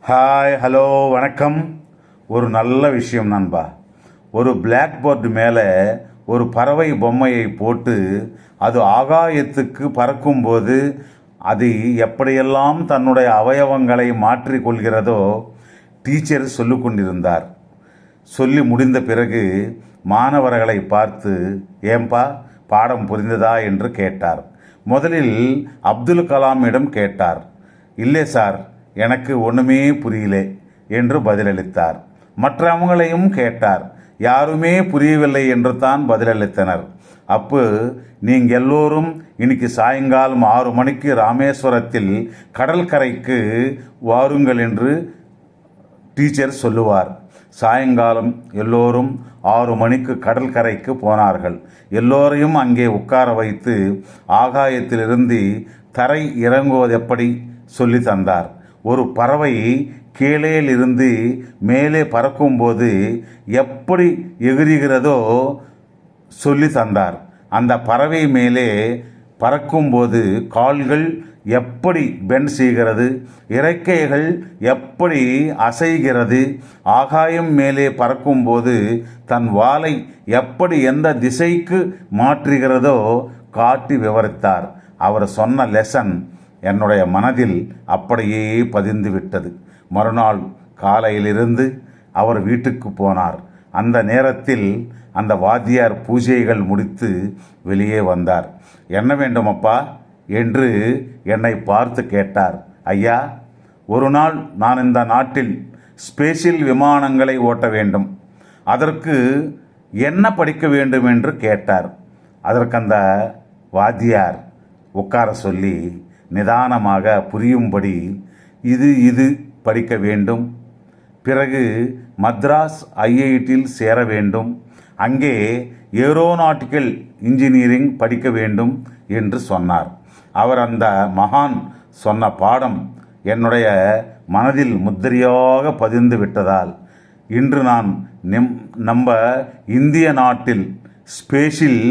Hi, hello, வணக்கம். ஒரு நல்ல விஷயம் நண்பா. ஒரு பிளாக் போர்டு மேலே ஒரு பறவை பொம்மையை போட்டு அது ஆகாயத்துக்கு பறக்கும்போது அது எப்படியெல்லாம் தன்னுடைய அவயவங்களை மாற்றிக்கொள்கிறதோ டீச்சர் சொல்லி கொண்டிருந்தார். சொல்லி முடிந்த பிறகு மாணவர்களை பார்த்து, ஏம்பா பாடம் புரிந்ததா என்று கேட்டார். முதலில் அப்துல் கலாமிடம் கேட்டார். இல்லை சார், எனக்கு ஒன்றுமே புரியல என்று பதிலளித்தார். மற்றவங்களையும் கேட்டார். யாருமே புரியவில்லை என்று தான் பதிலளித்தனர். அப்போ நீங்கள் எல்லோரும் இன்னைக்கு சாயங்காலம் 6 மணிக்கு ராமேஸ்வரத்தில் கடற்கரைக்கு வாருங்கள் என்று டீச்சர் சொல்லுவார். சாயங்காலம் எல்லோரும் 6 மணிக்கு கடற்கரைக்கு போனார்கள். எல்லோரையும் அங்கே உட்கார வைத்து ஆகாயத்திலிருந்து தரை இறங்குவது எப்படி சொல்லி தந்தார். ஒரு பறவை கீழேலிருந்து மேலே பறக்கும்போது எப்படி எகிறுகிறதோ சொல்லி தந்தார். அந்த பறவை மேலே பறக்கும்போது கால்கள் எப்படி பெண்ட் செய்கிறது, இறக்கைகள் எப்படி அசைகிறது, ஆகாயம் மேலே பறக்கும்போது தன் வாலை எப்படி எந்த திசைக்கு மாற்றுகிறதோ காட்டி விவரித்தார். அவர் சொன்ன லெசன் என்னுடைய மனதில் அப்படியே பதிந்து விட்டது. மறுநாள் காலையிலிருந்து அவர் வீட்டுக்கு போனார். அந்த நேரத்தில் அந்த வாத்தியார் பூஜைகள் முடித்து வெளியே வந்தார். என்ன வேண்டுமப்பா என்று என்னை பார்த்து கேட்டார். ஐயா, ஒரு நாள் நான் இந்த நாட்டில் ஸ்பேஷியல் விமானங்களை ஓட்ட வேண்டும். அதற்கு என்ன படிக்க வேண்டும் என்று கேட்டார். அதற்கு அந்த வாத்தியார் உட்கார சொல்லி நிதானமாக புரியும்படி இது படிக்க வேண்டும், பிறகு மத்ராஸ் ஐஐடியில் சேர வேண்டும், அங்கே ஏரோநாட்டிக்கல் இன்ஜினியரிங் படிக்க வேண்டும் என்று சொன்னார். அவர் அந்த மகான் சொன்ன பாடம் என்னுடைய மனதில் முத்திரையாக பதிந்து விட்டதால் இன்று நான் நம்ம இந்திய நாட்டில் ஸ்பேஷில்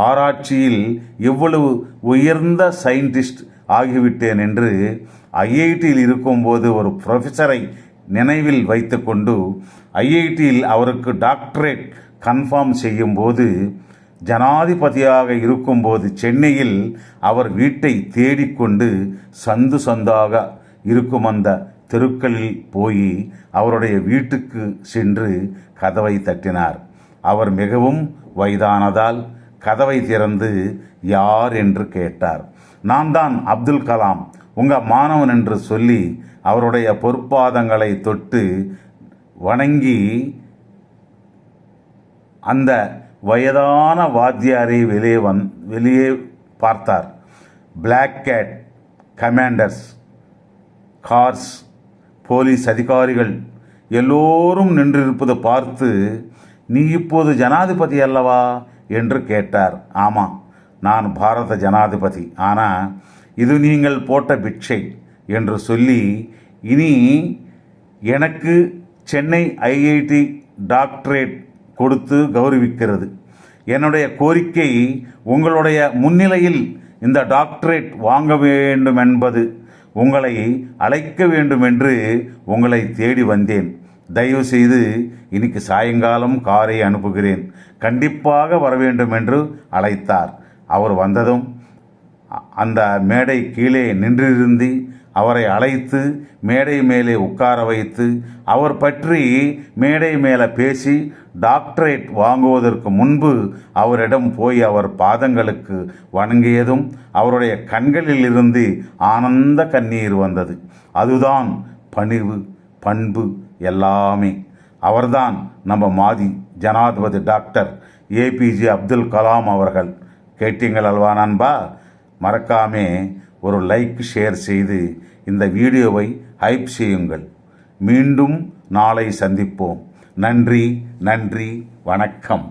ஆராய்ச்சியில் எவ்வளவு உயர்ந்த சயின்டிஸ்ட் ஆகிவிட்டேன் என்று ஐஐடியில் இருக்கும்போது ஒரு ப்ரொஃபஸரை நினைவில் வைத்து கொண்டு ஐஐடியில் அவருக்கு டாக்டரேட் கன்ஃபார்ம் செய்யும்போது ஜனாதிபதியாக இருக்கும்போது சென்னையில் அவர் வீட்டை தேடிக்கொண்டு சந்து சந்தாக இருக்கும் அந்த தெருக்களில் போய் அவருடைய வீட்டுக்கு சென்று கதவை தட்டினார். அவர் மிகவும் வயதானதால் கதவை திறந்து யார் என்று கேட்டார். நான் தான் அப்துல் கலாம், உங்கள் மாணவன் என்று சொல்லி அவருடைய பொற்பாதங்களை தொட்டு வணங்கி அந்த வயதான வாத்தியாரை வெளியே பார்த்தார். Black cat commanders, cars, police அதிகாரிகள் எல்லோரும் நின்றிருப்பது பார்த்து, நீ இப்போது ஜனாதிபதி அல்லவா என்று கேட்டார். ஆமாம், நான் பாரத ஜனாதிபதி, ஆனால் இது நீங்கள் போட்ட பிட்சை என்று சொல்லி, இனி எனக்கு சென்னை ஐஐடி டாக்டரேட் கொடுத்து கௌரவிக்கிறது. என்னுடைய கோரிக்கை உங்களுடைய முன்னிலையில் இந்த டாக்டரேட் வாங்க வேண்டும் என்பது. உங்களை அழைக்க வேண்டும் என்று உங்களை தேடி வந்தேன். தயவு செய்து இன்னைக்கு சாயங்காலம் காரை அனுப்புகிறேன், கண்டிப்பாக வர வேண்டும் என்று அழைத்தார். அவர் வந்ததும் அந்த மேடை கீழே நின்றிருந்து அவரை அழைத்து மேடை மேலே உட்கார வைத்து அவர் பற்றி மேடை மேலே பேசி டாக்டரேட் வாங்குவதற்கு முன்பு அவரிடம் போய் அவர் பாதங்களுக்கு வணங்கியதும் அவருடைய கண்களில் இருந்து ஆனந்த கண்ணீர் வந்தது. அதுதான் பணிவு, பண்பு எல்லாமே. அவர்தான் நம்ம மாதி ஜனாதிபதி டாக்டர் ஏபிஜே அப்துல் கலாம் அவர்கள். கேட்டீங்கள் அல்வா நண்பா? மறக்காமே ஒரு லைக், ஷேர் செய்து இந்த வீடியோவை ஹைப் செய்யுங்கள். மீண்டும் நாளை சந்திப்போம். நன்றி, வணக்கம்.